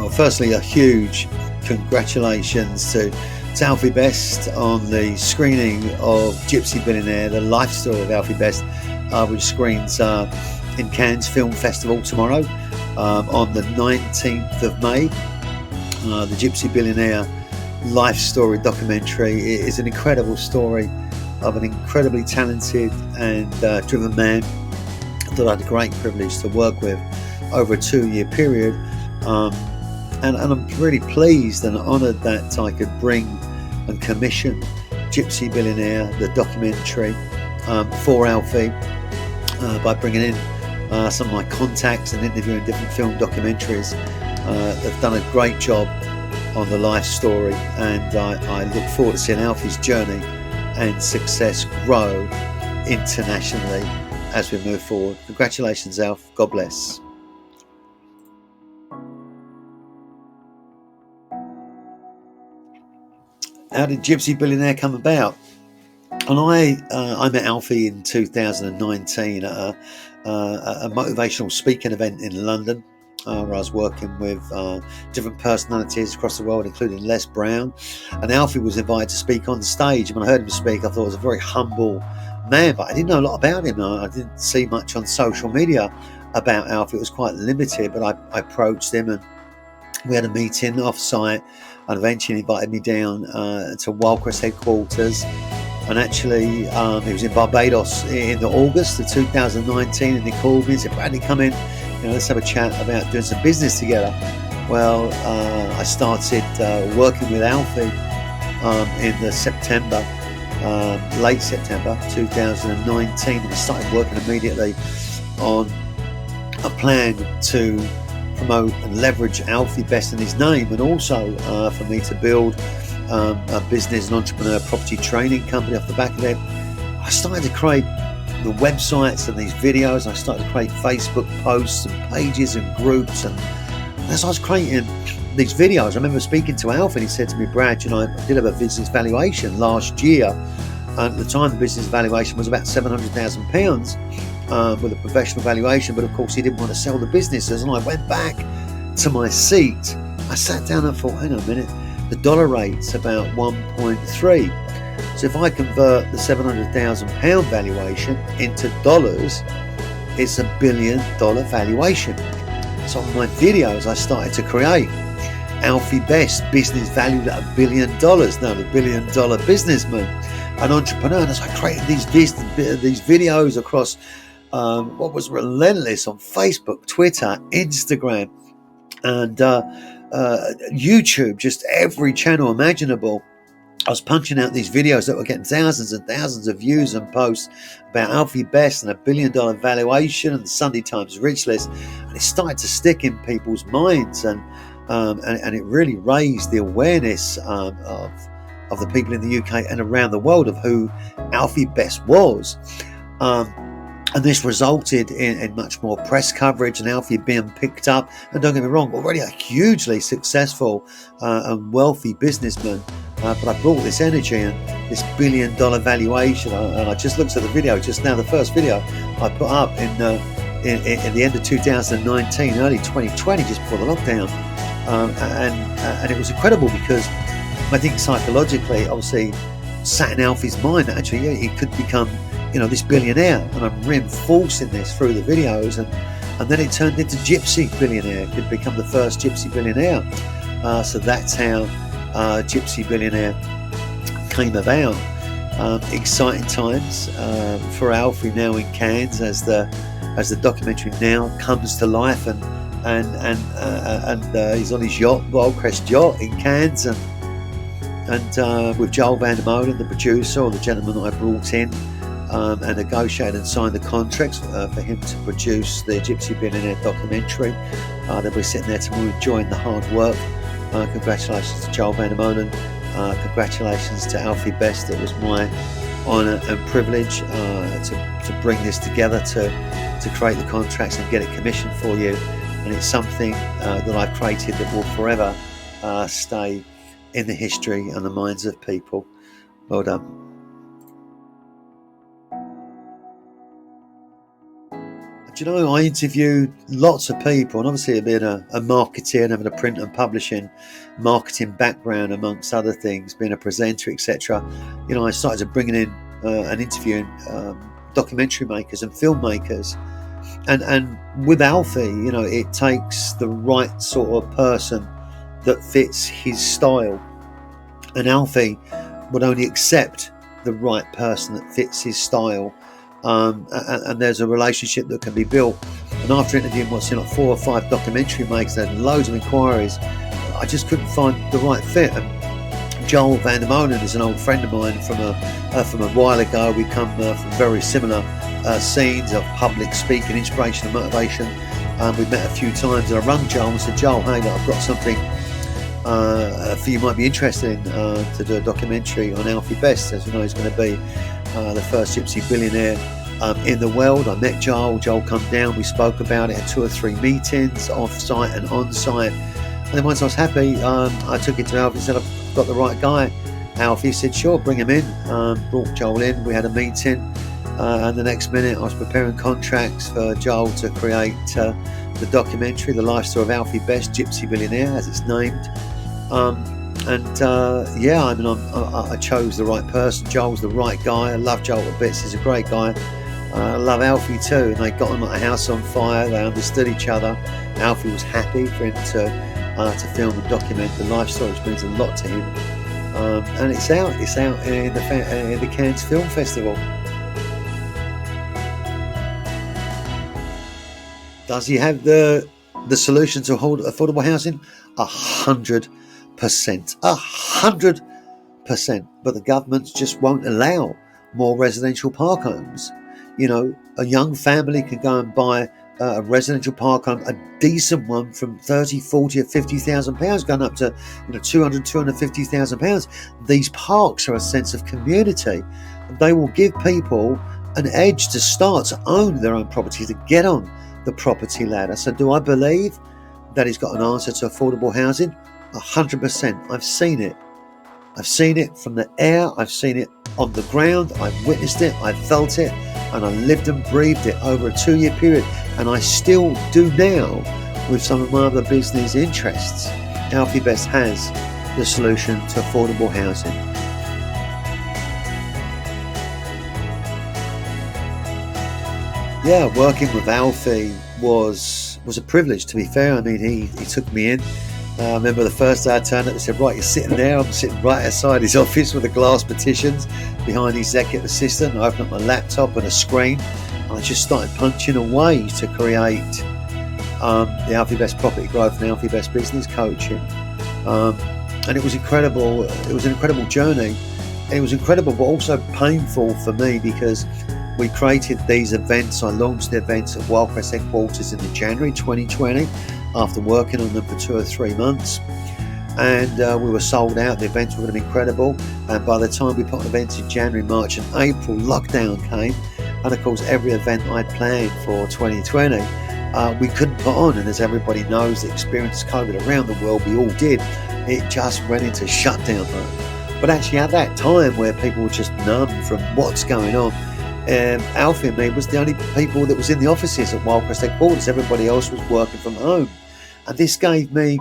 Well, firstly, a huge congratulations to Alfie Best on the screening of Gypsy Billionaire, the life story of Alfie Best, which screens in Cannes Film Festival tomorrow on the 19th of May. The Gypsy Billionaire life story documentary is an incredible story of an incredibly talented and driven man that I had a great privilege to work with over a 2-year period. And I'm really pleased and honoured that I could bring and commission Gypsy Billionaire, the documentary, for Alfie by bringing in some of my contacts and interviewing different film documentaries. They've done a great job on the life story, and I look forward to seeing Alfie's journey and success grow internationally as we move forward. Congratulations, Alf. God bless. How did Gypsy Billionaire come about? And I met Alfie in 2019 at a motivational speaking event in London, where I was working with different personalities across the world, including Les Brown. And Alfie was invited to speak on stage. And when I heard him speak, I thought he was a very humble man, but I didn't know a lot about him. I didn't see much on social media about Alfie. It was quite limited, but I approached him and we had a meeting off-site, and eventually invited me down to Wyldecrest headquarters. And actually, he was in Barbados in August of 2019, and he called me and said, "Bradley, come in, let's have a chat about doing some business together." Well, I started working with Alfie in the September, late September 2019, and we started working immediately on a plan to promote and leverage Alfie Best and his name, and also for me to build a business and entrepreneur property training company off the back of it. I started to create the websites and these videos. I started to create Facebook posts and pages and groups, and as I was creating these videos, I remember speaking to Alfie, and he said to me, "Brad, I did have a business valuation last year, and at the time the business valuation was about £700,000 with a professional valuation, but of course he didn't want to sell the businesses." And I went back to my seat, I sat down and thought, hang on a minute, the dollar rate's about 1.3. So if I convert the £700,000 valuation into dollars, it's $1 billion valuation. So on my videos I started to create Alfie Best, business valued at $1 billion. Now the $1 billion businessman, an entrepreneur. And as I created these videos across what was relentless on Facebook, Twitter, Instagram, and YouTube, just every channel imaginable, I was punching out these videos that were getting thousands and thousands of views and posts about Alfie Best and $1 billion valuation and the Sunday Times Rich List, and it started to stick in people's minds, and it really raised the awareness of the people in the UK and around the world of who Alfie Best was. And this resulted in much more press coverage and Alfie being picked up. And don't get me wrong, already a hugely successful and wealthy businessman. But I brought this energy and this $1 billion valuation. And I just looked at the video just now, the first video I put up in the end of 2019, early 2020, just before the lockdown. And it was incredible because I think psychologically, obviously, sat in Alfie's mind that actually, yeah, he could become this billionaire, and I'm reinforcing this through the videos, and then it turned into Gypsy Billionaire. It could become the first Gypsy Billionaire. So that's how Gypsy Billionaire came about. Exciting times for Alfie now in Cannes as the documentary now comes to life, and he's on his yacht, Wyldecrest yacht in Cannes, and with Joel Van der Molen, the producer, or the gentleman that I brought in, and negotiated and signed the contracts for him to produce the Gypsy Billionaire documentary. They'll be sitting there tomorrow enjoying the hard work. Congratulations to Joel Van der Molen. Congratulations to Alfie Best. It was my honour and privilege to bring this together, to create the contracts and get it commissioned for you. And it's something that I've created that will forever stay in the history and the minds of people. Well done. Do you know, I interviewed lots of people, and obviously being a marketer and having a print and publishing marketing background, amongst other things, being a presenter, etc. You know, I started to bringing in and interviewing documentary makers and filmmakers, and with Alfie, you know, it takes the right sort of person that fits his style, and Alfie would only accept the right person that fits his style. And there's a relationship that can be built. And after interviewing what's 4 or 5 documentary makers and loads of inquiries, I just couldn't find the right fit. And Joel Van der Molen is an old friend of mine from a while ago. We come from very similar scenes of public speaking, inspiration and motivation. We've met a few times, and I rung Joel and said, Joel, hey, look, I've got something for you might be interested in, to do a documentary on Alfie Best. As you know, he's going to be the first Gypsy billionaire in the world. I met Joel. Joel come down. We spoke about it at 2 or 3 meetings, off-site and on-site. And then once I was happy, I took it to Alfie and said, I've got the right guy. Alfie said, sure, bring him in. Brought Joel in. We had a meeting. And the next minute, I was preparing contracts for Joel to create the documentary, The Life Story of Alfie Best, Gypsy Billionaire, as it's named. Yeah, I mean, I chose the right person. Joel's the right guy. I love Joel to bits. He's a great guy. I love Alfie too. And they got on like a house on fire. They understood each other. Alfie was happy for him to film and document the life story, which means a lot to him. And it's out in the Cannes Film Festival. Does he have the solution to hold affordable housing? 100%. 100%. But the government just won't allow more residential park homes. You know, a young family can go and buy a residential park home, a decent one, from 30, 40 or 50,000 pounds, going up to 200, 250,000 pounds. These parks are a sense of community. They will give people an edge to start to own their own property, to get on the property ladder. So do I believe that he's got an answer to affordable housing? 100%. I've seen it. I've seen it from the air. I've seen it on the ground. I've witnessed it. I've felt it. And I lived and breathed it over a 2-year period. And I still do now with some of my other business interests. Alfie Best has the solution to affordable housing. Yeah, working with Alfie was a privilege, to be fair. I mean, he took me in. I remember the first day I turned up, he said, right, you're sitting there. I'm sitting right outside his office with the glass partitions behind his executive assistant. I opened up my laptop and a screen, and I just started punching away to create the Alfie Best Property Growth and Alfie Best Business Coaching. And it was incredible. It was an incredible journey. And it was incredible, but also painful for me, because we created these events. I launched the events at Wyldecrest headquarters in January 2020 after working on them for 2 or 3 months. And we were sold out. The events were going to be incredible. And by the time we put on events in January, March and April, lockdown came. And of course, every event I'd planned for 2020, we couldn't put on. And as everybody knows, the experience of COVID around the world, we all did. It just went into shutdown mode. But actually at that time where people were just numb from what's going on, Alfie and me was the only people that was in the offices at Wyldecrest headquarters. Everybody else was working from home. And this gave me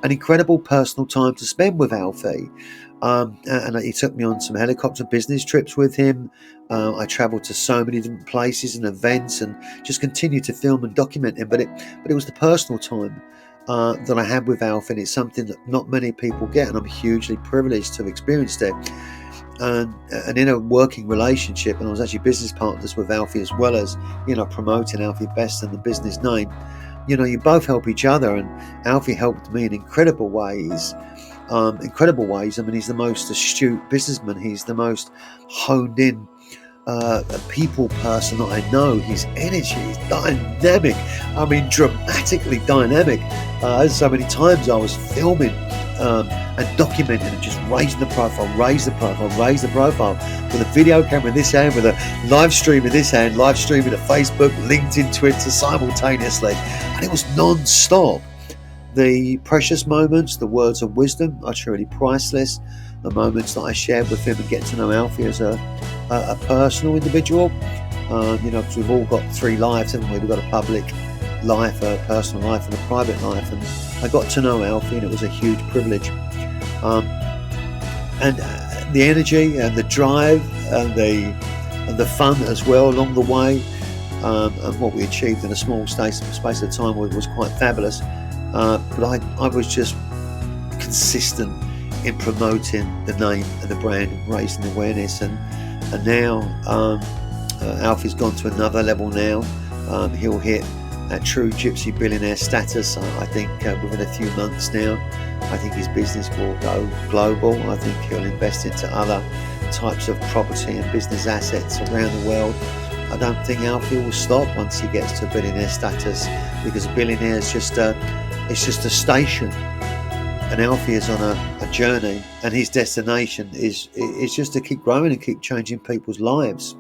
an incredible personal time to spend with Alfie. And he took me on some helicopter business trips with him. I travelled to so many different places and events and just continued to film and document him. But it was the personal time that I had with Alfie, and it's something that not many people get, and I'm hugely privileged to have experienced it. And in a working relationship, and I was actually business partners with Alfie, as well as promoting Alfie Best and the business name. You both help each other, and Alfie helped me in incredible ways. I mean, he's the most astute businessman. He's the most honed in people person that I know. His energy is dynamic. I mean, dramatically dynamic. So many times I was filming and documenting and just raising the profile, raise the profile with a video camera in this hand, with a live stream in this hand, live streaming to Facebook, LinkedIn, Twitter simultaneously, and it was non-stop. The precious moments, the words of wisdom are truly priceless. The moments that I shared with him and get to know Alfie as a personal individual, because we've all got three lives, haven't we? We've got a public life, a personal life, and a private life. And I got to know Alfie, and it was a huge privilege. And the energy and the drive and the fun as well along the way, and what we achieved in a small space of time was quite fabulous. But I was just consistent in promoting the name and the brand, raising awareness, and now Alfie's gone to another level now. He'll hit a true Gypsy Billionaire status, I think, within a few months now. I think his business will go global. I think he'll invest into other types of property and business assets around the world. I don't think Alfie will stop once he gets to billionaire status, because a billionaire is just a station, and Alfie is on a journey, and his destination is just to keep growing and keep changing people's lives.